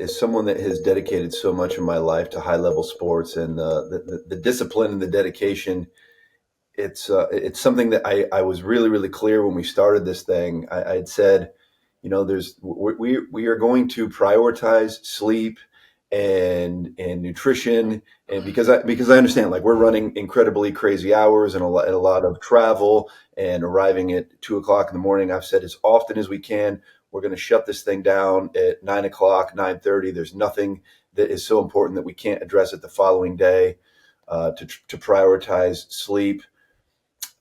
as someone that has dedicated so much of my life to high level sports and the discipline and the dedication, it's something that I was really, really clear when we started this thing. I had said, we are going to prioritize sleep and nutrition, and because I understand, like, we're running incredibly crazy hours and a lot of travel and arriving at 2 o'clock in the morning. I've said as often as we can, we're going to shut this thing down at 9 o'clock, 9:30. There's nothing that is so important that we can't address it the following day. To prioritize sleep.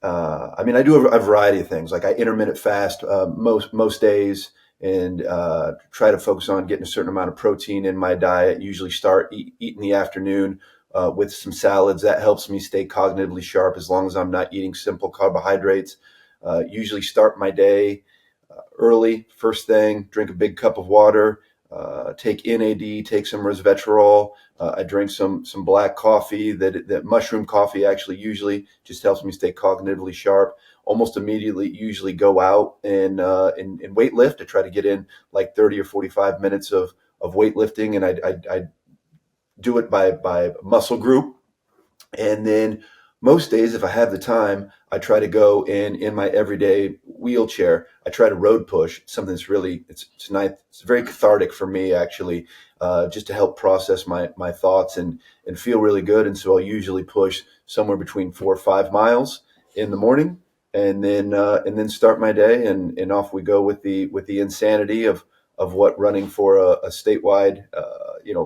I do a variety of things. Like, I intermittent fast most days, and try to focus on getting a certain amount of protein in my diet. Usually eat in the afternoon with some salads. That helps me stay cognitively sharp as long as I'm not eating simple carbohydrates. Usually start my day early, first thing, drink a big cup of water, take NAD, take some resveratrol. I drink some black coffee. That mushroom coffee actually usually just helps me stay cognitively sharp. Almost immediately, usually go out and weight lift. I try to get in like 30 or 45 minutes of weightlifting, and I do it by muscle group. And then most days, if I have the time, I try to go in my everyday wheelchair. I try to road push. It's something that's really, it's nice. It's very cathartic for me, actually, just to help process my thoughts and feel really good. And so I'll usually push somewhere between 4 or 5 miles in the morning, and then start my day, and off we go with the insanity of what running for a statewide,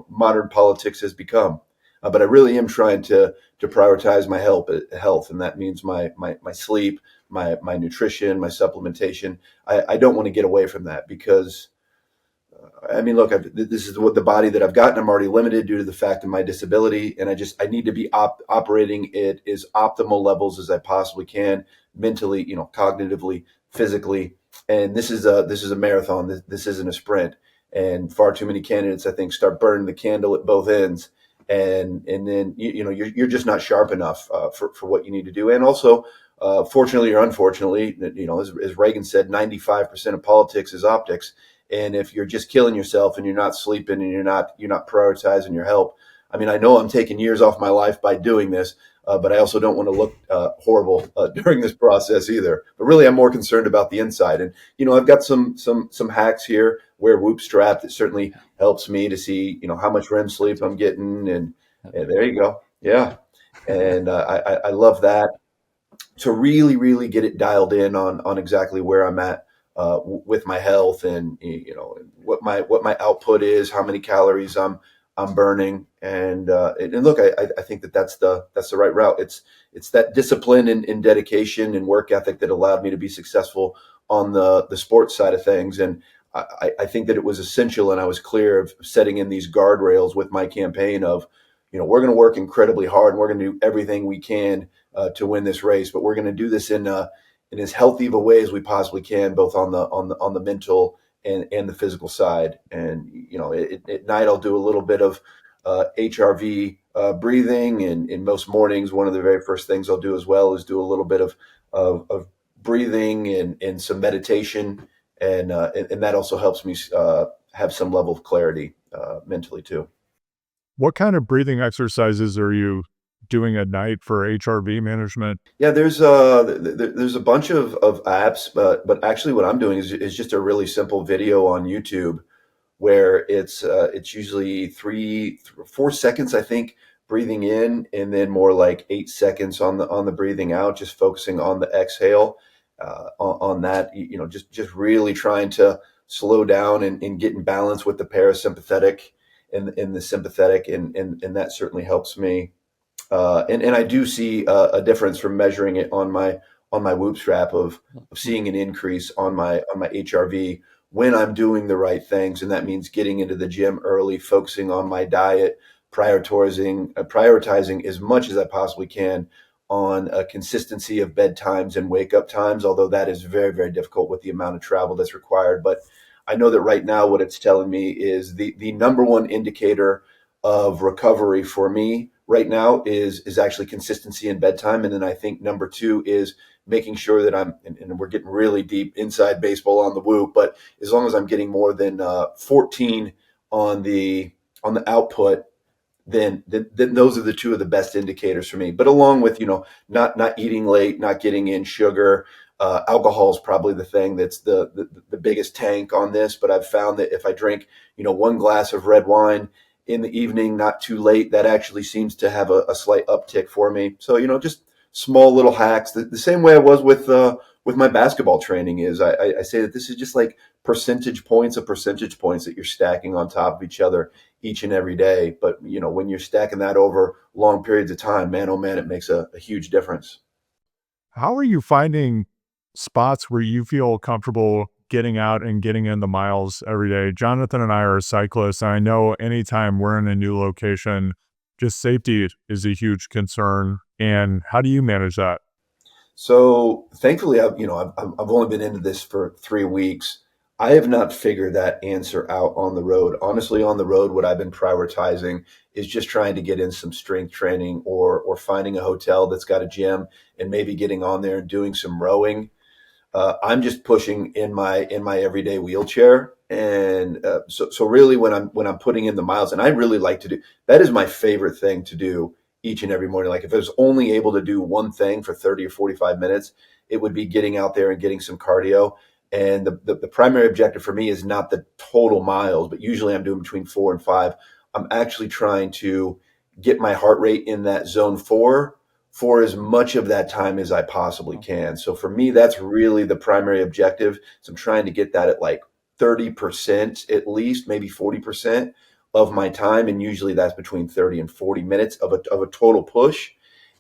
modern politics has become. But I really am trying to prioritize my health, and that means my sleep, my nutrition, my supplementation. I don't want to get away from that because, look, this is what the body that I've gotten. I'm already limited due to the fact of my disability, and I need to be operating at as optimal levels as I possibly can, mentally, cognitively, physically. And this is a marathon. This isn't a sprint. And far too many candidates, I think, start burning the candle at both ends. And then you're just not sharp enough for what you need to do. And also, fortunately or unfortunately, as Reagan said, 95% of politics is optics. And if you're just killing yourself and you're not sleeping and you're not prioritizing your health, I know I'm taking years off my life by doing this, but I also don't want to look horrible during this process either. But really, I'm more concerned about the inside. And I've got some hacks here. Wear Whoop strap. That certainly helps me to see how much REM sleep I'm getting. And there you go. Yeah, and I love that, to really, really get it dialed in on exactly where I'm at with my health, and what my output is, how many calories I'm burning, and look, I think that's the right route. It's that discipline and dedication and work ethic that allowed me to be successful on the sports side of things. And I think that it was essential, and I was clear of setting in these guardrails with my campaign of, we're going to work incredibly hard, and we're going to do everything we can to win this race, but we're going to do this in as healthy of a way as we possibly can, both on the mental and the physical side. And at night I'll do a little bit of HRV breathing, and in most mornings, one of the very first things I'll do as well is do a little bit of breathing and some meditation, and that also helps me have some level of clarity mentally too. What kind of breathing exercises are you doing at night for HRV management? Yeah, there's a bunch of apps, but actually what I'm doing is just a really simple video on YouTube, where it's usually 4 seconds, I think, breathing in, and then more like 8 seconds on the breathing out, just focusing on the exhale, on that, just really trying to slow down and get in balance with the parasympathetic and the sympathetic, and that certainly helps me. And I do see a difference from measuring it on my Whoop strap of seeing an increase on my HRV when I'm doing the right things, and that means getting into the gym early, focusing on my diet, prioritizing as much as I possibly can on a consistency of bedtimes and wake up times, although that is very, very difficult with the amount of travel that's required. But I know that right now what it's telling me is the number one indicator of recovery for me right now is actually consistency in bedtime. And then I think number two is making sure that and we're getting really deep inside baseball on the Whoop, but as long as I'm getting more than 14 on the output, then those are the two of the best indicators for me. But along with, not eating late, not getting in sugar, alcohol is probably the thing that's the biggest tank on this. But I've found that if I drink, one glass of red wine in the evening, not too late, that actually seems to have a slight uptick for me. So, just small little hacks. The same way I was with my basketball training is I say that this is just like percentage points that you're stacking on top of each other each and every day. But, when you're stacking that over long periods of time, man, oh man, it makes a huge difference. How are you finding spots where you feel comfortable getting out and getting in the miles every day? Jonathan and I are cyclists, and I know anytime we're in a new location, just safety is a huge concern. And how do you manage that? So thankfully, I've only been into this for 3 weeks. I have not figured that answer out on the road. Honestly, on the road, what I've been prioritizing is just trying to get in some strength training or finding a hotel that's got a gym and maybe getting on there and doing some rowing. I'm just pushing in my everyday wheelchair, and so really when I'm putting in the miles, and I really like to do that is my favorite thing to do each and every morning. Like if I was only able to do one thing for 30 or 45 minutes, it would be getting out there and getting some cardio. And the primary objective for me is not the total miles, but usually I'm doing between 4 and 5. I'm actually trying to get my heart rate in that zone four for as much of that time as I possibly can. So for me, that's really the primary objective. So I'm trying to get that at like 30% at least, maybe 40% of my time. And usually that's between 30 and 40 minutes of a total push.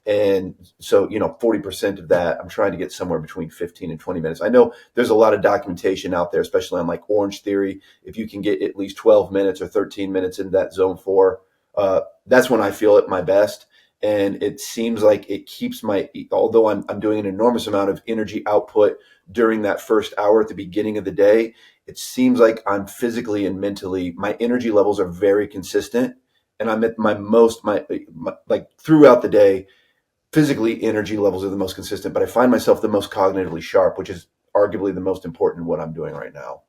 And so, 40% of that, I'm trying to get somewhere between 15 and 20 minutes. I know there's a lot of documentation out there, especially on like Orange Theory. If you can get at least 12 minutes or 13 minutes in that zone four, that's when I feel at my best. And it seems like it keeps although I'm doing an enormous amount of energy output during that first hour at the beginning of the day, it seems like I'm physically and mentally, my energy levels are very consistent. And I'm at my like throughout the day, physically energy levels are the most consistent, but I find myself the most cognitively sharp, which is arguably the most important in what I'm doing right now.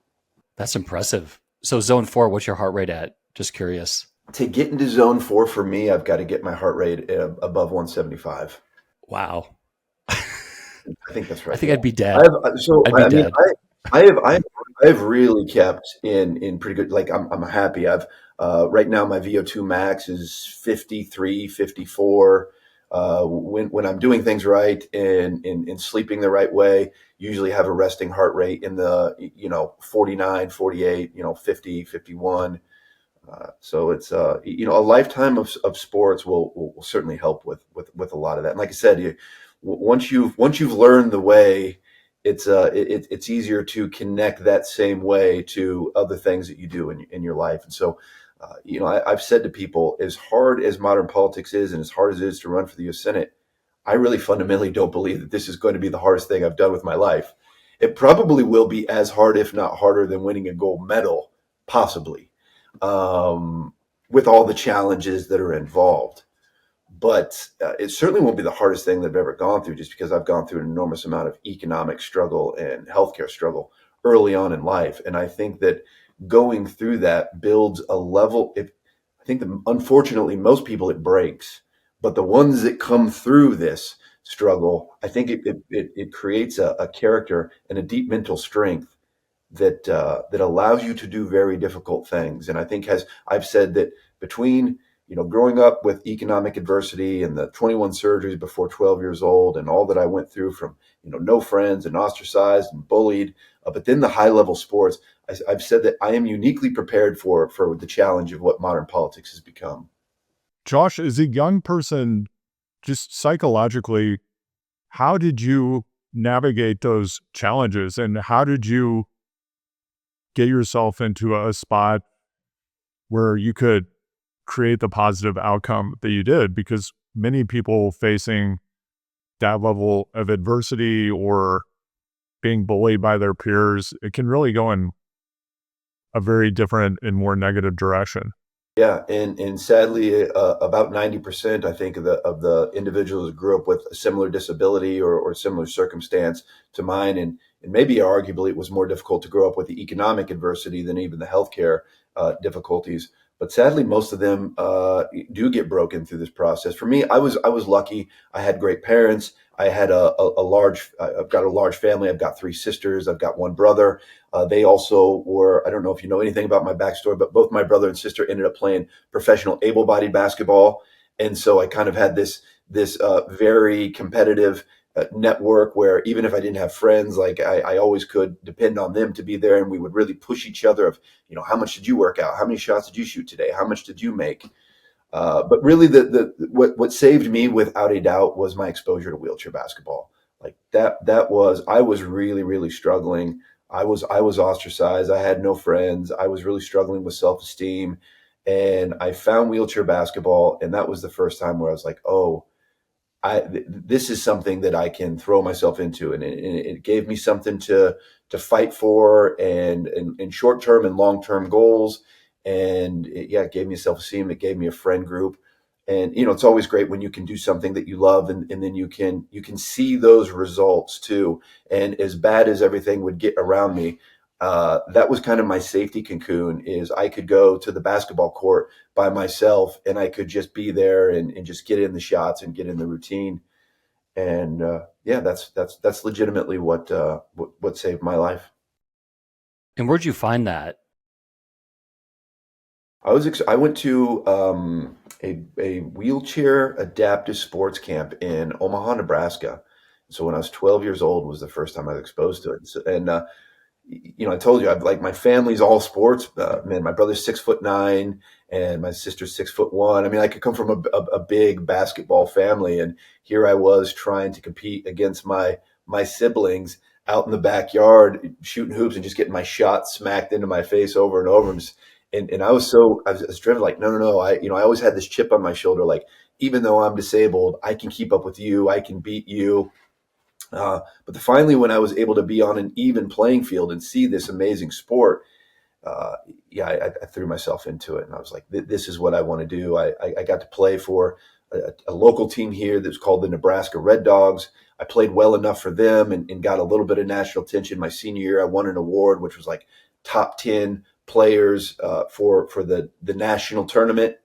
That's impressive. So zone four, what's your heart rate at? Just curious. To get into zone four for me, I've got to get my heart rate above 175. Wow. I think that's I right. think Yeah. I'd be dead. I'd be I mean, dead. I've really kept in pretty good. Like I'm happy. I've right now my VO2 max is 53, 54. When I'm doing things right and sleeping the right way, usually have a resting heart rate in the 49, 48, 50, 51. So it's a lifetime of sports will certainly help with a lot of that. And like I said, once you've learned the way, it's easier to connect that same way to other things that you do in your life. And so, I've said to people, as hard as modern politics is, and as hard as it is to run for the U.S. Senate, I really fundamentally don't believe that this is going to be the hardest thing I've done with my life. It probably will be as hard, if not harder, than winning a gold medal, possibly, um, with all the challenges that are involved. But it certainly won't be the hardest thing that I've ever gone through, just because I've gone through an enormous amount of economic struggle and healthcare struggle early on in life. And I think that going through that builds a level. I think that unfortunately, most people it breaks, but the ones that come through this struggle, I think it creates a character and a deep mental strength that allows you to do very difficult things. And I think I've said that between growing up with economic adversity and the 21 surgeries before 12 years old and all that I went through from no friends and ostracized and bullied, but then the high level sports, I've said that I am uniquely prepared for the challenge of what modern politics has become. Josh, as a young person, just psychologically, how did you navigate those challenges and how did you get yourself into a spot where you could create the positive outcome that you did? Because many people facing that level of adversity or being bullied by their peers, it can really go in a very different and more negative direction. Yeah, and sadly, about 90%, I think, of the individuals who grew up with a similar disability or similar circumstance to mine, and maybe arguably it was more difficult to grow up with the economic adversity than even the healthcare. difficulties. But sadly, most of them do get broken through this process. For me, I was lucky. I had great parents. I had I've got a large family. I've got three sisters. I've got one brother. They also were, I don't know if you know anything about my backstory, but both my brother and sister ended up playing professional able-bodied basketball. And so I kind of had this very competitive network where even if I didn't have friends, like I always could depend on them to be there, and we would really push each other of, how much did you work out? How many shots did you shoot today? How much did you make? But really, what saved me without a doubt was my exposure to wheelchair basketball. Like I was really, really struggling. I was ostracized. I had no friends. I was really struggling with self-esteem, and I found wheelchair basketball, and that was the first time where I was like, oh, this is something that I can throw myself into, and it gave me something to fight for, and short term and long term goals, and it gave me self-esteem. It gave me a friend group, and it's always great when you can do something that you love, and then you can see those results too. And as bad as everything would get around me, that was kind of my safety cocoon. Is I could go to the basketball court by myself, and I could just be there and just get in the shots and get in the routine. And that's legitimately what saved my life. And where'd you find that? I went to a wheelchair adaptive sports camp in Omaha, Nebraska. So when I was 12 years old was the first time I was exposed to it. And I told you, I've like my family's all sports. Man, my brother's 6'9" and my sister's 6'1". I mean, I could come from a big basketball family, and here I was trying to compete against my siblings out in the backyard shooting hoops and just getting my shot smacked into my face over and over. And I was driven like, no. I always had this chip on my shoulder, like, even though I'm disabled, I can keep up with you. I can beat you. Finally, when I was able to be on an even playing field and see this amazing sport, I threw myself into it, and I was like, this is what I want to do. I got to play for a local team here that's called the Nebraska Red Dogs. I played well enough for them and got a little bit of national attention. My senior year, I won an award, which was like top 10 players for the national tournament.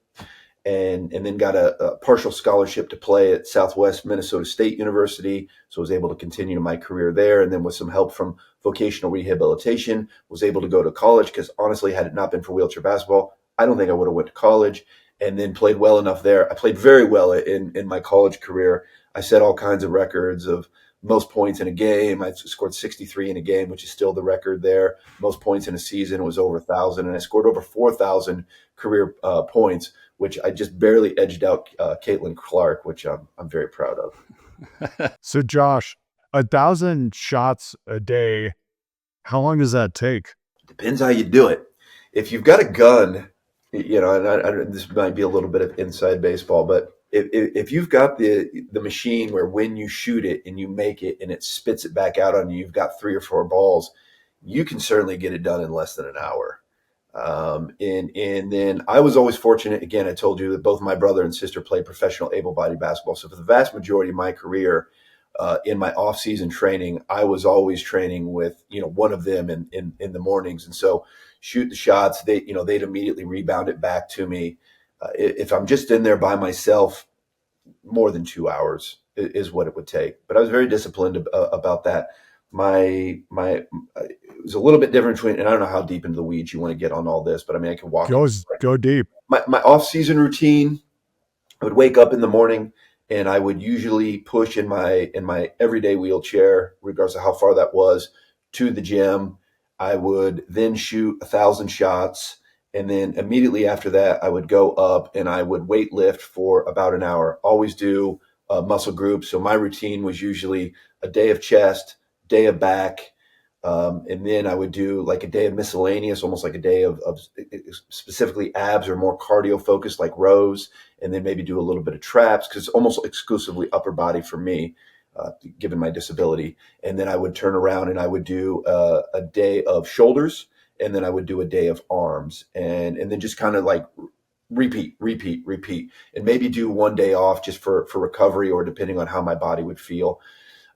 And then got a partial scholarship to play at Southwest Minnesota State University. So I was able to continue my career there. And then with some help from vocational rehabilitation, was able to go to college, because honestly, had it not been for wheelchair basketball, I don't think I would have went to college. And then played well enough there. I played very well in my college career. I set all kinds of records of most points in a game. I scored 63 in a game, which is still the record there. Most points in a season was over 1,000. And I scored over 4,000 career points, which I just barely edged out Caitlin Clark, which I'm very proud of. So Josh, 1,000 shots a day, how long does that take? Depends how you do it. If you've got a gun, and this might be a little bit of inside baseball, but if you've got the machine where when you shoot it and you make it and it spits it back out on you, you've got 3 or 4 balls, you can certainly get it done in less than an hour. And then I was always fortunate. Again, I told you that both my brother and sister played professional able-bodied basketball. So for the vast majority of my career, in my off-season training, I was always training with, one of them in the mornings. And so shoot the shots, they'd immediately rebound it back to me. If I'm just in there by myself, more than 2 hours is what it would take. But I was very disciplined about that. It was a little bit different between, and I don't know how deep into the weeds you want to get on all this, but I mean, I can walk. Go deep. My off-season routine, I would wake up in the morning and I would usually push in my everyday wheelchair, regardless of how far that was, to the gym. I would then shoot 1,000 shots. And then immediately after that, I would go up and I would weight lift for about an hour. Always do muscle groups. So my routine was usually a day of chest, day of back, and then I would do like a day of miscellaneous, almost like a day of specifically abs or more cardio focused, like rows, and then maybe do a little bit of traps, because it's almost exclusively upper body for me, given my disability. And then I would turn around and I would do a day of shoulders, and then I would do a day of arms, and then just kind of like repeat, and maybe do one day off just for recovery, or depending on how my body would feel.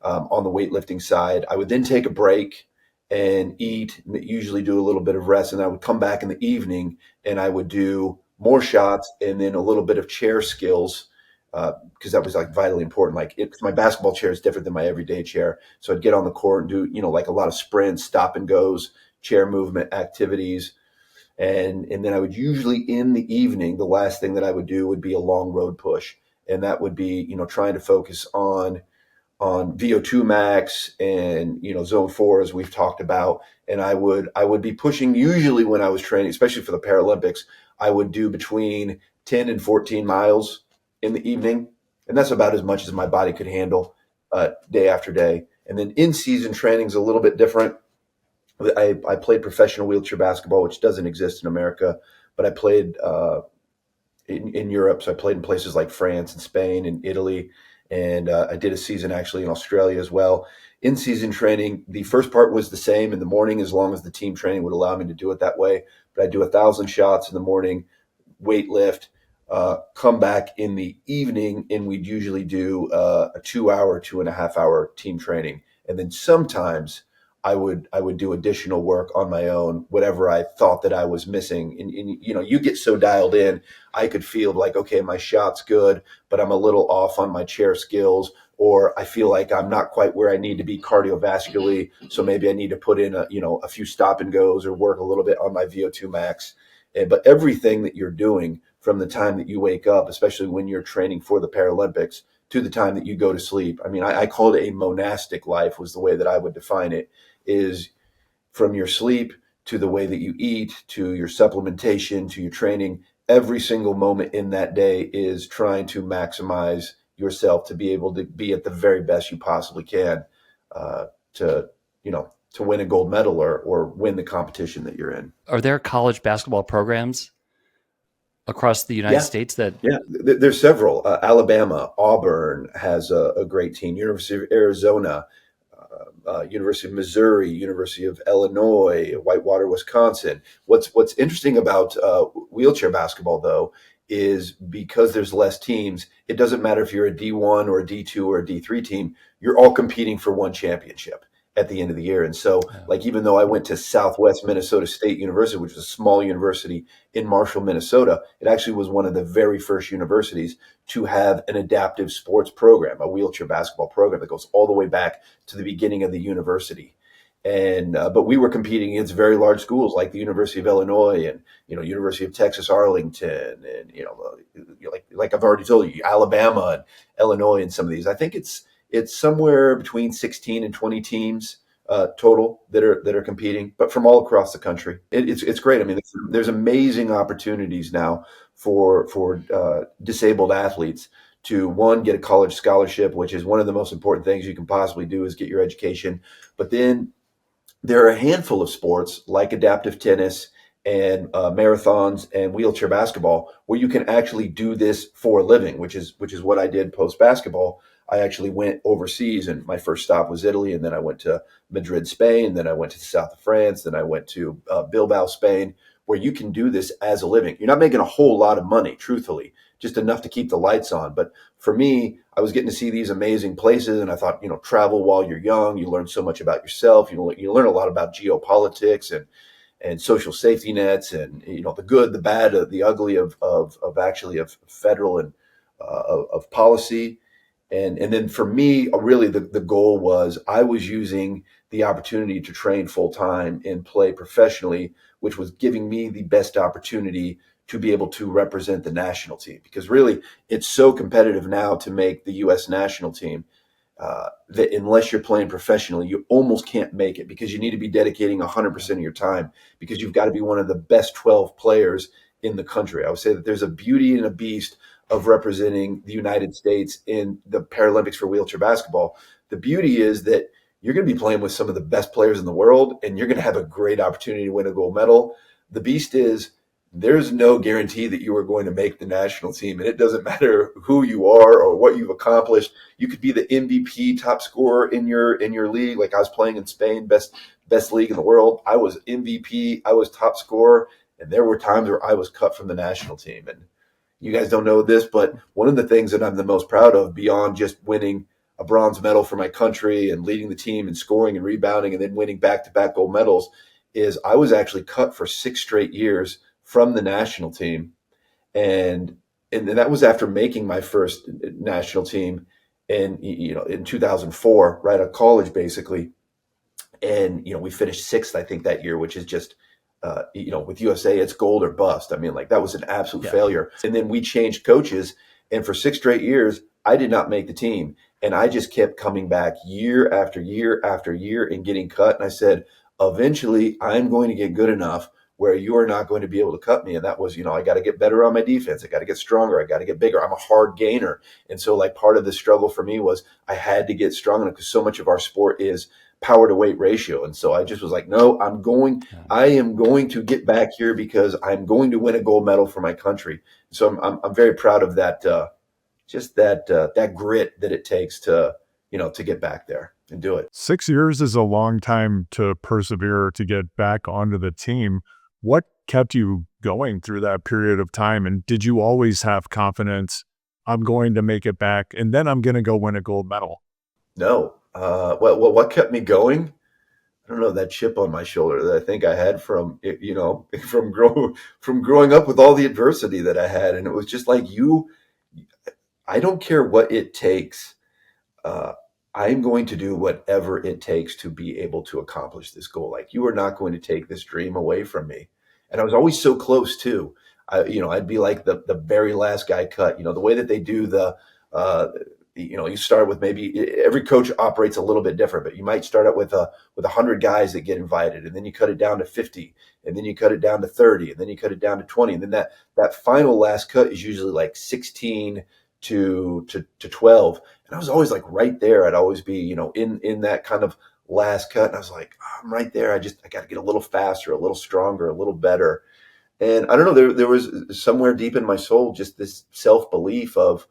On the weightlifting side, I would then take a break, and eat, usually do a little bit of rest. And I would come back in the evening and I would do more shots and then a little bit of chair skills, because that was like vitally important. Like my basketball chair is different than my everyday chair. So I'd get on the court and do, like a lot of sprints, stop and goes, chair movement activities. And then I would usually in the evening, the last thing that I would do would be a long road push. And that would be, trying to focus on VO2 max and zone 4, as we've talked about. And I would be pushing, usually when I was training, especially for the Paralympics, I would do between 10 and 14 miles in the evening, and that's about as much as my body could handle day after day. And then in season training is a little bit different. I played professional wheelchair basketball, which doesn't exist in America, but I played in Europe. So I played in places like France and Spain and Italy. And I did a season actually in Australia as well. In season training, the first part was the same in the morning, as long as the team training would allow me to do it that way. But I do 1,000 shots in the morning, weight lift, come back in the evening, and we'd usually do a 2-hour, 2.5-hour team training. And then sometimes I would do additional work on my own, whatever I thought that I was missing. And you get so dialed in, I could feel like, okay, my shot's good, but I'm a little off on my chair skills, or I feel like I'm not quite where I need to be cardiovascularly. So maybe I need to put in a few stop and goes or work a little bit on my VO2 max. But everything that you're doing from the time that you wake up, especially when you're training for the Paralympics, to the time that you go to sleep. I mean, I call it a monastic life, was the way that I would define it, is from your sleep to the way that you eat, to your supplementation, to your training. Every single moment in that day is trying to maximize yourself to be able to be at the very best you possibly can, to win a gold medal or win the competition that you're in. Are there college basketball programs across the United Yeah. States that? Yeah, there's several. Alabama, Auburn has a great team. University of Arizona, University of Missouri, University of Illinois, Whitewater, Wisconsin. What's interesting about wheelchair basketball, though, is because there's less teams, it doesn't matter if you're a D1 or a D2 or a D3 team, you're all competing for one championship at the end of the year. And so, like, even though I went to Southwest Minnesota State University, which is a small university in Marshall, Minnesota, it actually was one of the very first universities to have an adaptive sports program, a wheelchair basketball program that goes all the way back to the beginning of the university. And but we were competing against very large schools like the University of Illinois and University of Texas Arlington, and like I've already told you, Alabama and Illinois, and some of these. I think it's somewhere between 16 and 20 teams total that are competing, but from all across the country. It's great. I mean, there's amazing opportunities now for disabled athletes to, one, get a college scholarship, which is one of the most important things you can possibly do, is get your education. But then there are a handful of sports like adaptive tennis and marathons and wheelchair basketball where you can actually do this for a living, which is what I did post basketball. I actually went overseas, and my first stop was Italy, and then I went to Madrid, Spain, then I went to the south of France, then I went to Bilbao, Spain, where you can do this as a living. You're not making a whole lot of money, truthfully, just enough to keep the lights on. But for me, I was getting to see these amazing places, and I thought, travel while you're young, you learn so much about yourself. You learn a lot about geopolitics and social safety nets, and the good, the bad, the ugly of federal and of policy. And then for me, really the goal was, I was using the opportunity to train full time and play professionally, which was giving me the best opportunity to be able to represent the national team, because really it's so competitive now to make the U.S. national team that unless you're playing professionally, you almost can't make it, because you need to be dedicating 100% of your time, because you've got to be one of the best 12 players in the country. I would say that there's a beauty and a beast of representing the United States in the Paralympics for wheelchair basketball. The beauty is that you're going to be playing with some of the best players in the world, and you're going to have a great opportunity to win a gold medal. The beast is, there's no guarantee that you are going to make the national team, and it doesn't matter who you are or what you've accomplished. You could be the MVP, top scorer in your league. Like, I was playing in Spain, best league in the world. I was MVP, I was top scorer, and there were times where I was cut from the national team. And you guys don't know this, but one of the things that I'm the most proud of, beyond just winning a bronze medal for my country and leading the team and scoring and rebounding and then winning back-to-back gold medals is I was actually cut for 6 straight years from the national team. And that was after making my first national team in 2004, right out of college, basically. And we finished sixth, I think, that year, which is just with USA, it's gold or bust. I mean, like, that was an absolute failure. And then we changed coaches, and for 6 straight years, I did not make the team, and I just kept coming back year after year after year and getting cut. And I said, eventually, I'm going to get good enough where you are not going to be able to cut me. And that was, I got to get better on my defense. I got to get stronger. I got to get bigger. I'm a hard gainer. And so, like, part of the struggle for me was I had to get strong enough because so much of our sport is power to weight ratio. And so I just was like, no, I am going to get back here because I'm going to win a gold medal for my country. So I'm very proud of that, that grit that it takes to get back there and do it. 6 years is a long time to persevere to get back onto the team. What kept you going through that period of time? And did you always have confidence, I'm going to make it back and then I'm going to go win a gold medal? No. What kept me going? I don't know, that chip on my shoulder that I think I had from growing up with all the adversity that I had. And it was just like, I don't care what it takes. I'm going to do whatever it takes to be able to accomplish this goal. Like, you are not going to take this dream away from me. And I was always so close too. I'd be like the very last guy cut. The way that they do you start with, maybe every coach operates a little bit different, but you might start out with 100 guys that get invited, and then you cut it down to 50, and then you cut it down to 30, and then you cut it down to 20, and then that final last cut is usually like 16 to 12. And I was always like right there. I'd always be, in that kind of last cut. And I was like, oh, I'm right there. I got to get a little faster, a little stronger, a little better. And I don't know, there was somewhere deep in my soul, just this self-belief of,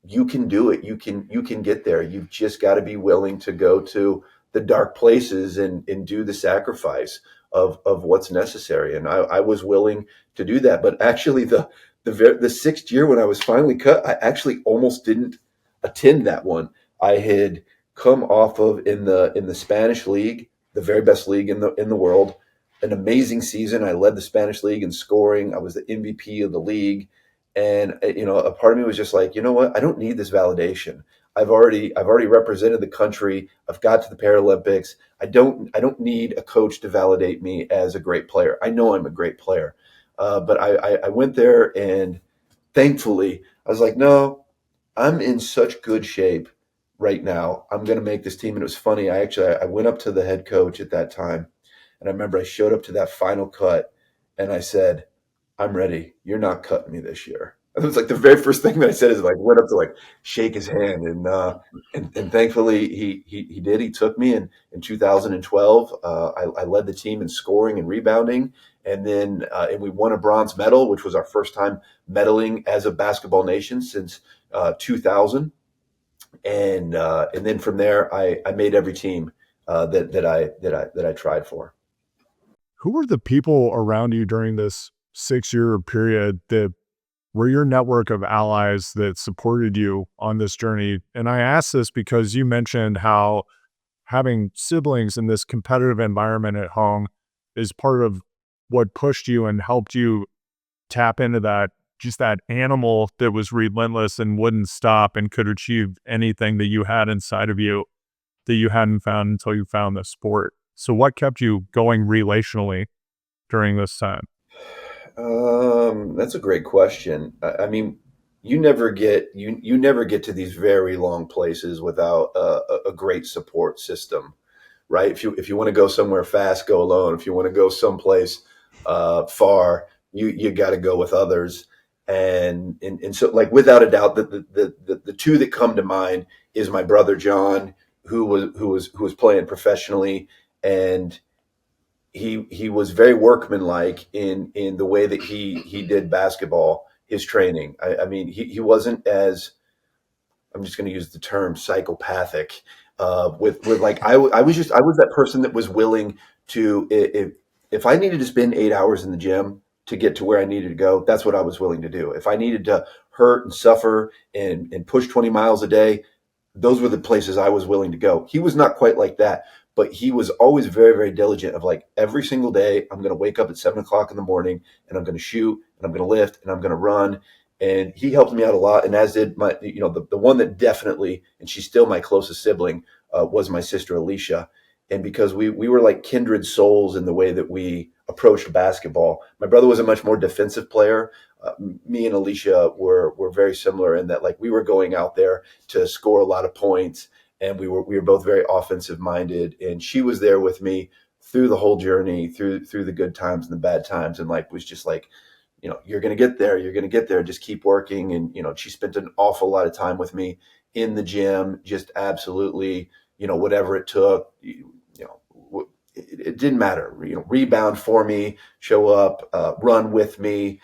you can do it. You can get there. You've just got to be willing to go to the dark places and do the sacrifice of what's necessary. And I was willing to do that. But actually the 6th year when I was finally cut, I actually almost didn't attend that one. I had come off of in the Spanish league, the very best league in the world, an amazing season. I led the Spanish league in scoring. I was the MVP of the league. And, a part of me was just like, you know what? I don't need this validation. I've already represented the country. I've got to the Paralympics. I don't need a coach to validate me as a great player. I know I'm a great player. But I went there, and thankfully I was like, no, I'm in such good shape right now. I'm going to make this team. And it was funny. I went up to the head coach at that time, and I remember I showed up to that final cut, and I said, I'm ready. You're not cutting me this year. And it was like the very first thing that I said is, like, went up to like shake his hand, and thankfully he did. He took me, and in 2012 I led the team in scoring and rebounding, and then and we won a bronze medal, which was our first time medaling as a basketball nation since 2000. And then from there I made every team that I tried for. Who were the people around you during this 6-year period that were your network of allies that supported you on this journey? And I ask this because you mentioned how having siblings in this competitive environment at home is part of what pushed you and helped you tap into that animal that was relentless and wouldn't stop and could achieve anything that you had inside of you that you hadn't found until you found the sport. So what kept you going relationally during this time? That's a great question. I mean, you never get to these very long places without a great support system, right? If you want to go somewhere fast, go alone. If you want to go someplace far, you got to go with others. And so, like, without a doubt, the two that come to mind is my brother John, who was playing professionally, and he was very workmanlike in the way that he did basketball, his training. I mean, he wasn't as, I'm just going to use the term, psychopathic. With like, I was that person that was willing to, if I needed to spend 8 hours in the gym to get to where I needed to go, that's what I was willing to do. If I needed to hurt and suffer and push 20 miles a day, those were the places I was willing to go. He was not quite like that, but he was always very, very diligent of like every single day, I'm going to wake up at 7 o'clock in the morning and I'm going to shoot and I'm going to lift and I'm going to run. And he helped me out a lot. And as did my, the one that definitely, and she's still my closest sibling, was my sister, Alicia. And because we were like kindred souls in the way that we approached basketball. My brother was a much more defensive player. Me and Alicia were very similar in that like we were going out there to score a lot of points, and we were both very offensive minded. And she was there with me through the whole journey, through the good times and the bad times, and like was just like, you're going to get there. You're going to get there. Just keep working. And, she spent an awful lot of time with me in the gym, just absolutely, whatever it took, it didn't matter, rebound for me, show up, run with me.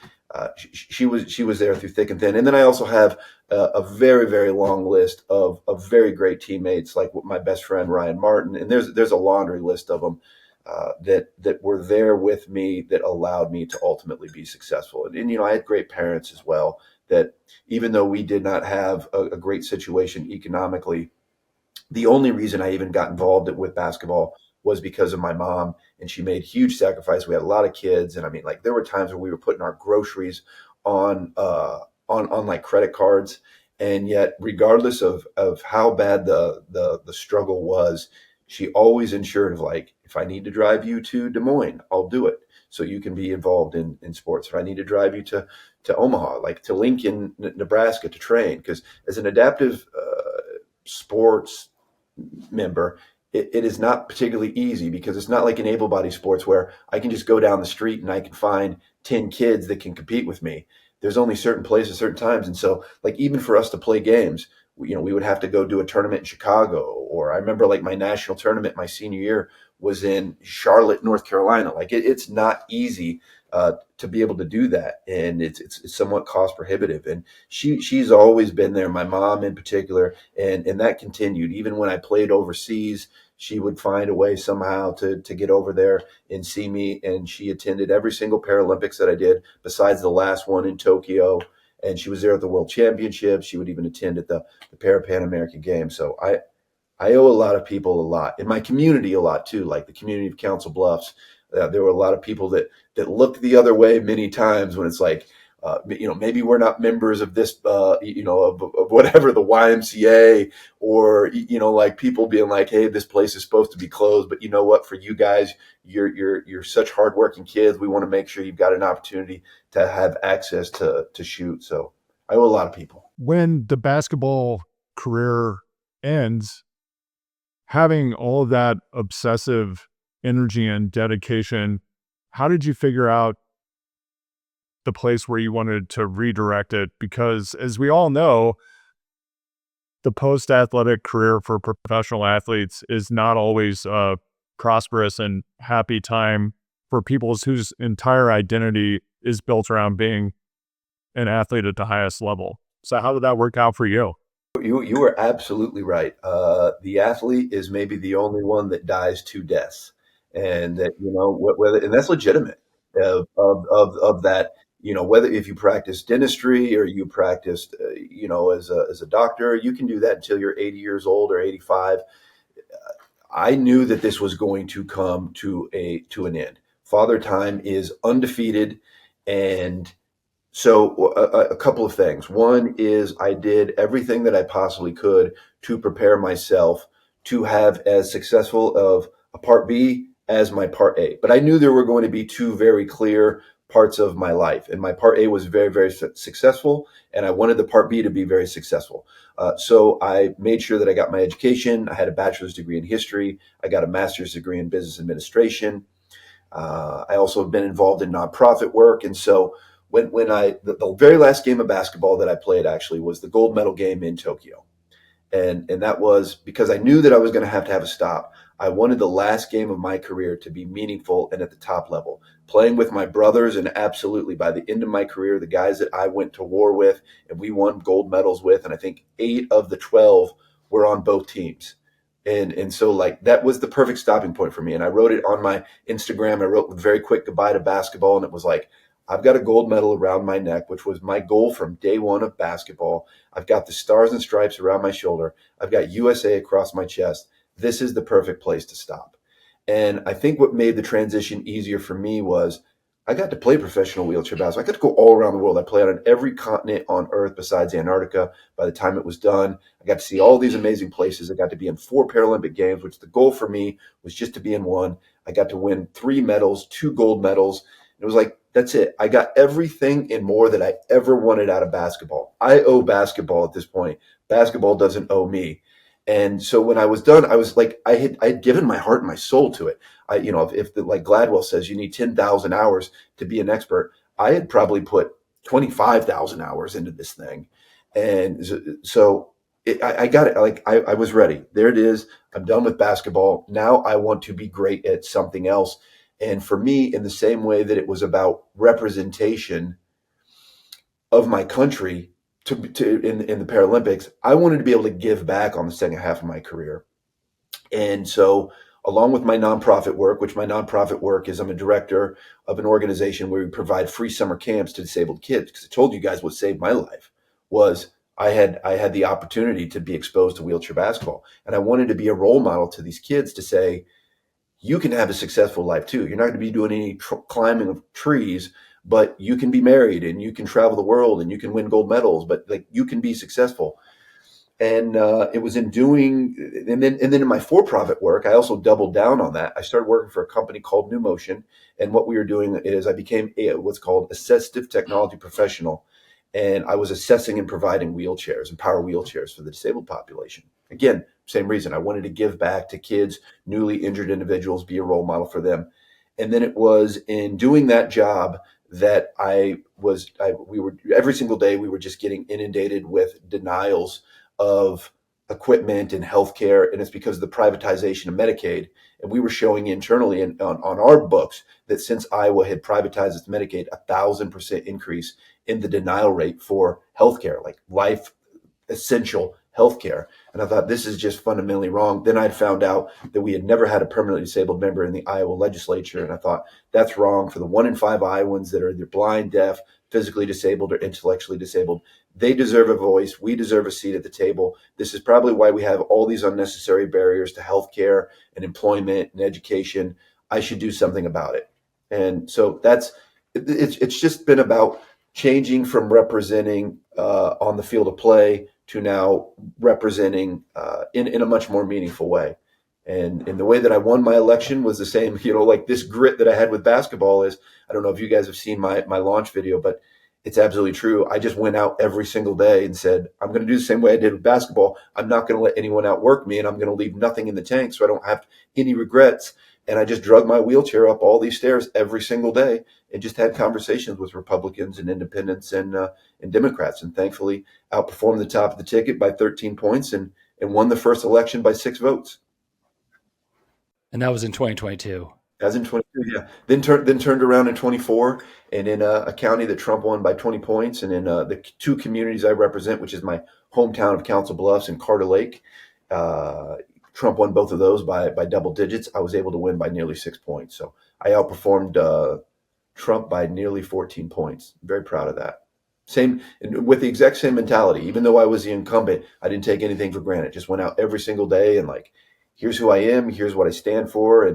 She was there through thick and thin. And then I also have a very, very long list of very great teammates, like my best friend, Ryan Martin. And there's a laundry list of them that were there with me that allowed me to ultimately be successful. And I had great parents as well, that even though we did not have a great situation economically, the only reason I even got involved with basketball was because of my mom, and she made huge sacrifice. We had a lot of kids, and I mean, like there were times where we were putting our groceries on like credit cards, and yet regardless of how bad the struggle was, she always ensured of like, if I need to drive you to Des Moines, I'll do it so you can be involved in sports. If I need to drive you to Omaha, like to Lincoln, Nebraska, to train, because as an adaptive sports member, it is not particularly easy, because it's not like in able-bodied sports where I can just go down the street and I can find 10 kids that can compete with me. There's only certain places, certain times. And so like even for us to play games, we would have to go do a tournament in Chicago. Or I remember like my national tournament my senior year was in Charlotte, North Carolina. Like it's not easy to be able to do that, and it's somewhat cost prohibitive. And she's always been there, my mom in particular, and that continued even when I played overseas. She would find a way somehow to get over there and see me. And she attended every single Paralympics that I did, besides the last one in Tokyo. And she was there at the World Championships. She would even attend at the Pan American Games. So I owe a lot of people a lot, in my community a lot too, like the community of Council Bluffs. There were a lot of people that looked the other way many times when it's like, maybe we're not members of this, of whatever, the YMCA, or, like people being like, hey, this place is supposed to be closed, but you know what, for you guys, you're such hardworking kids. We want to make sure you've got an opportunity to have access to shoot. So I owe a lot of people. When the basketball career ends, having all of that obsessive energy and dedication, how did you figure out the place where you wanted to redirect it? Because as we all know, the post-athletic career for professional athletes is not always a prosperous and happy time for people whose entire identity is built around being an athlete at the highest level. So how did that work out for you? You were absolutely right. The athlete is maybe the only one that dies two deaths, and that whether, and that's legitimate of that. Whether if you practice dentistry or you practiced, as a doctor, you can do that until you're 80 years old or 85. I knew that this was going to come to an end. Father Time is undefeated, and so a couple of things. One is I did everything that I possibly could to prepare myself to have as successful of a part B as my part A. But I knew there were going to be two very clear parts of my life. And my part A was very, very successful, and I wanted the part B to be very successful. So I made sure that I got my education. I had a bachelor's degree in history. I got a master's degree in business administration. I also have been involved in nonprofit work. And so when the very last game of basketball that I played actually was the gold medal game in Tokyo. And that was because I knew that I was going to have a stop. I wanted the last game of my career to be meaningful and at the top level, playing with my brothers. And absolutely, by the end of my career, the guys that I went to war with and we won gold medals with, and I think 8 of the 12 were on both teams. And so like that was the perfect stopping point for me. And I wrote it on my Instagram. I wrote very quick goodbye to basketball. And it was like, I've got a gold medal around my neck, which was my goal from day one of basketball. I've got the stars and stripes around my shoulder. I've got USA across my chest. This is the perfect place to stop. And I think what made the transition easier for me was I got to play professional wheelchair basketball. I got to go all around the world. I played on every continent on Earth besides Antarctica by the time it was done. I got to see all these amazing places. I got to be in 4 Paralympic Games, which the goal for me was just to be in one. I got to win 3 medals, 2 gold medals. It was like, that's it. I got everything and more that I ever wanted out of basketball. I owe basketball at this point. Basketball doesn't owe me. And so when I was done, I was like, I had given my heart and my soul to it. Like Gladwell says, you need 10,000 hours to be an expert. I had probably put 25,000 hours into this thing. And so I got it. Like I was ready. There it is. I'm done with basketball. Now I want to be great at something else. And for me, in the same way that it was about representation of my country in the Paralympics, I wanted to be able to give back on the second half of my career. And so along with my nonprofit work, which my nonprofit work is I'm a director of an organization where we provide free summer camps to disabled kids. Because I told you guys what saved my life was I had the opportunity to be exposed to wheelchair basketball. And I wanted to be a role model to these kids to say, you can have a successful life too. You're not going to be doing any climbing of trees, but you can be married and you can travel the world and you can win gold medals, but like you can be successful. And it was in doing, and then in my for-profit work, I also doubled down on that. I started working for a company called New Motion, and what we were doing is I became what's called assistive technology professional, and I was assessing and providing wheelchairs and power wheelchairs for the disabled population. Again, same reason. I wanted to give back to kids, newly injured individuals, be a role model for them. And then it was in doing that job that we were every single day we were just getting inundated with denials of equipment and healthcare, and it's because of the privatization of Medicaid. And we were showing internally on our books that since Iowa had privatized its Medicaid, 1,000% increase in the denial rate for healthcare, like life essential healthcare. And I thought, this is just fundamentally wrong. Then I'd found out that we had never had a permanently disabled member in the Iowa legislature. And I thought, that's wrong for the 1 in 5 Iowans that are either blind, deaf, physically disabled, or intellectually disabled. They deserve a voice. We deserve a seat at the table. This is probably why we have all these unnecessary barriers to healthcare and employment and education. I should do something about it. And so it's just been about changing from representing on the field of play to now representing in a much more meaningful way. And the way that I won my election was the same, like this grit that I had with basketball is, I don't know if you guys have seen my launch video, but it's absolutely true. I just went out every single day and said, I'm going to do the same way I did with basketball. I'm not going to let anyone outwork me, and I'm going to leave nothing in the tank so I don't have any regrets. And I just drug my wheelchair up all these stairs every single day and just had conversations with Republicans and independents and Democrats, and thankfully outperformed the top of the ticket by 13 points and won the first election by 6 votes. And that was in 2022. As in 22, yeah. Then turned around in 24, and in a county that Trump won by 20 points, and in the 2 communities I represent, which is my hometown of Council Bluffs and Carter Lake, Trump won both of those by double digits. I was able to win by nearly 6 points. So I outperformed Trump by nearly 14 points. Very proud of that. Same with the exact same mentality. Even though I was the incumbent, I didn't take anything for granted. Just went out every single day and like, here's who I am, here's what I stand for,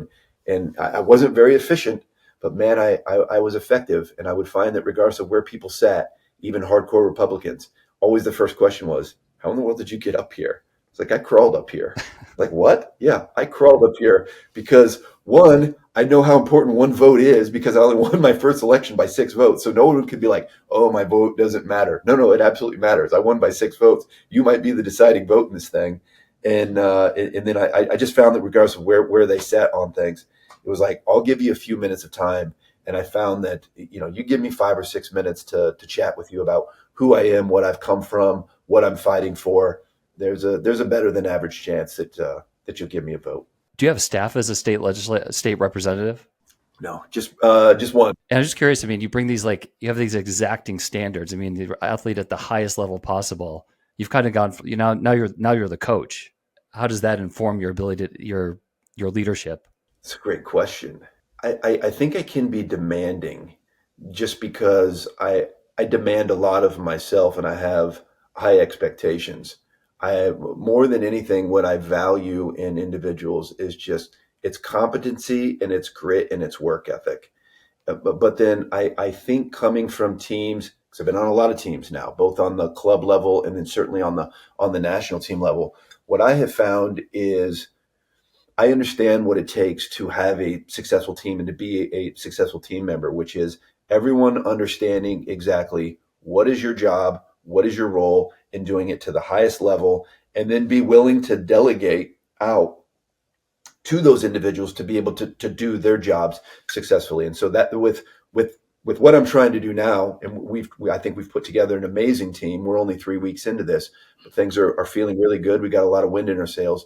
and I wasn't very efficient, but man, I was effective. And I would find that regardless of where people sat, even hardcore Republicans, always the first question was, how in the world did you get up here? It's like, I crawled up here. Like, what? Yeah, I crawled up here because, one, I know how important one vote is because I only won my first election by 6 votes. So no one could be like, oh, my vote doesn't matter. No, it absolutely matters. I won by 6 votes. You might be the deciding vote in this thing. And then I just found that regardless of where they sat on things, it was like, I'll give you a few minutes of time. And I found that, you give me 5 or 6 minutes to chat with you about who I am, what I've come from, what I'm fighting for. There's a better than average chance that you'll give me a vote. Do you have staff as a state representative? No, just one. And I'm just curious. I mean, you bring these you have these exacting standards. I mean, the athlete at the highest level possible. You've kind of gone. Now you're the coach. How does that inform your ability to your leadership? It's a great question. I think I can be demanding just because I demand a lot of myself and I have high expectations. I more than anything, what I value in individuals is just its competency and its grit and its work ethic. But then I think coming from teams, because I've been on a lot of teams now, both on the club level and then certainly on the national team level, what I have found is I understand what it takes to have a successful team and to be a successful team member, which is everyone understanding exactly what is your job, what is your role, and doing it to the highest level, and then be willing to delegate out to those individuals to be able to do their jobs successfully. And so that with what I'm trying to do now, and I think we've put together an amazing team. We're only 3 weeks into this, but things are feeling really good. We got a lot of wind in our sails.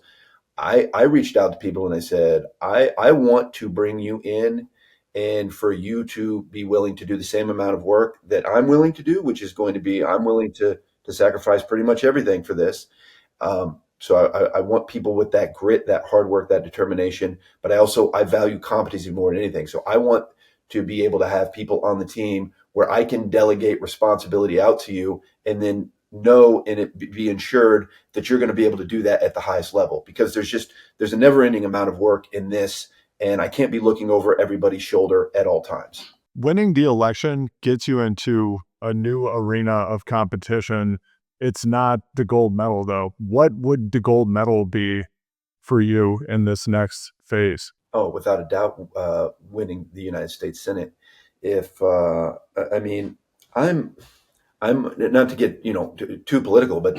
I reached out to people and I said, I want to bring you in and for you to be willing to do the same amount of work that I'm willing to do, which is going to be, I'm willing to sacrifice pretty much everything for this. So I want people with that grit, that hard work, that determination, but I value competency more than anything. So I want to be able to have people on the team where I can delegate responsibility out to you and then know and it be ensured that you're going to be able to do that at the highest level, because there's a never ending amount of work in this. And I can't be looking over everybody's shoulder at all times. Winning the election gets you into a new arena of competition. It's not the gold medal, though. What would the gold medal be for you in this next phase? Oh, without a doubt, winning the United States Senate. If I mean, I'm I'm not to get too political, but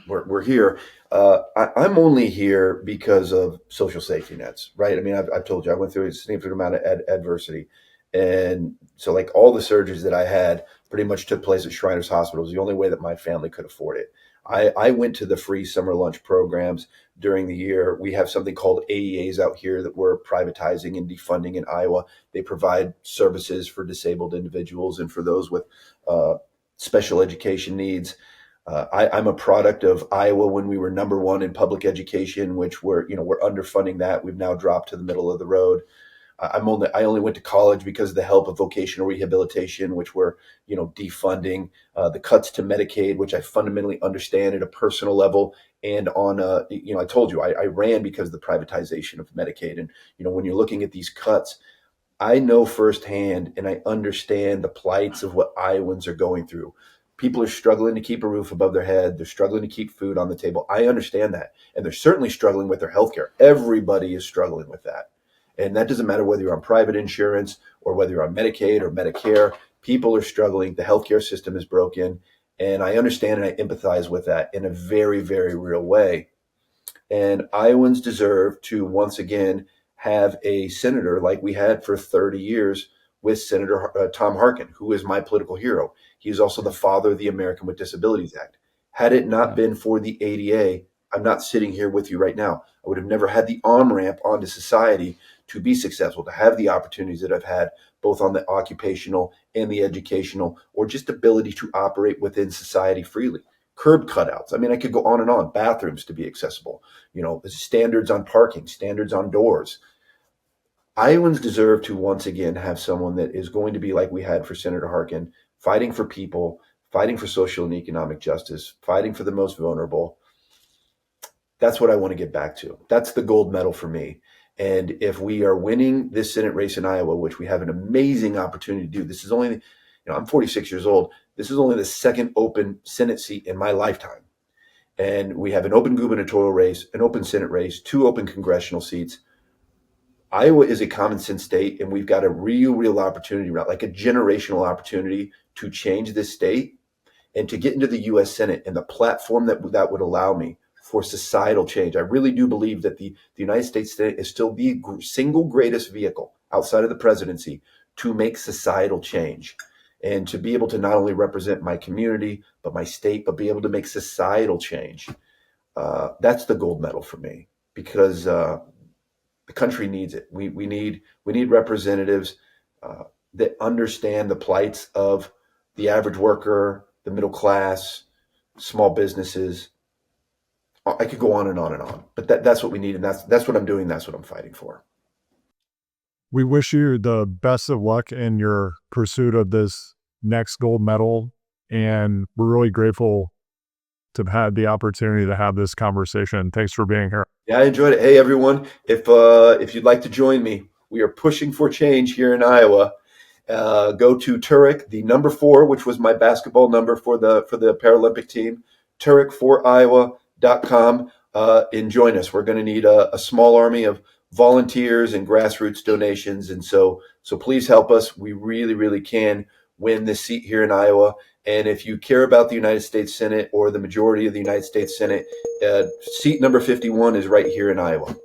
we're here. I'm only here because of social safety nets, right? I mean, I've told you I went through a significant amount of adversity, and so like all the surgeries that I had pretty much took place at Shriners Hospital. It was the only way that my family could afford it. I went to the free summer lunch programs during the year. We have something called AEAs out here that we're privatizing and defunding in Iowa. They provide services for disabled individuals and for those with special education needs. I'm a product of Iowa when we were number one in public education, which we're underfunding that. We've now dropped to the middle of the road. I only went to college because of the help of vocational rehabilitation, which we're defunding. The cuts to Medicaid, which I fundamentally understand at a personal level, and on I told you I ran because of the privatization of Medicaid, and when you're looking at these cuts, I know firsthand and I understand the plights of what Iowans are going through. People are struggling to keep a roof above their head. They're struggling to keep food on the table. I understand that. And they're certainly struggling with their health care. Everybody is struggling with that. And that doesn't matter whether you're on private insurance or whether you're on Medicaid or Medicare. People are struggling. The healthcare system is broken. And I understand and I empathize with that in a very, very real way. And Iowans deserve to once again have a senator like we had for 30 years with Senator Tom Harkin, who is my political hero. He is also the father of the American with Disabilities Act. Had it not been for the ADA, I'm not sitting here with you right now. I would have never had the on-ramp onto society to be successful, to have the opportunities that I've had, both on the occupational and the educational, or just ability to operate within society freely. Curb cutouts. I mean, I could go on and on. Bathrooms to be accessible. Standards on parking, standards on doors. Iowans deserve to once again have someone that is going to be like we had for Senator Harkin, fighting for people, fighting for social and economic justice, fighting for the most vulnerable. That's what I want to get back to. That's the gold medal for me. And if we are winning this Senate race in Iowa, which we have an amazing opportunity to do, this is only, I'm 46 years old. This is only the second open Senate seat in my lifetime. And we have an open gubernatorial race, an open Senate race, 2 open congressional seats. Iowa is a common sense state, and we've got a real opportunity, like a generational opportunity to change this state and to get into the U.S. Senate and the platform that would allow me for societal change. I really do believe that the United States Senate is still the single greatest vehicle outside of the presidency to make societal change and to be able to not only represent my community, but my state, but be able to make societal change. That's the gold medal for me, because the country needs it. We need representatives that understand the plights of the average worker, the middle class, small businesses. I could go on and on and on, but that's what we need, and that's what I'm doing. That's what I'm fighting for. We wish you the best of luck in your pursuit of this next gold medal. And we're really grateful to have had the opportunity to have this conversation. Thanks for being here. Yeah, I enjoyed it. Hey, everyone, if you'd like to join me, we are pushing for change here in Iowa. Go to Turek, the number 4, which was my basketball number for the Paralympic team, Turek4Iowa.com, and join us. We're going to need a small army of volunteers and grassroots donations, and so please help us. We really, really can win this seat here in Iowa. And if you care about the United States Senate or the majority of the United States Senate, seat number 51 is right here in Iowa.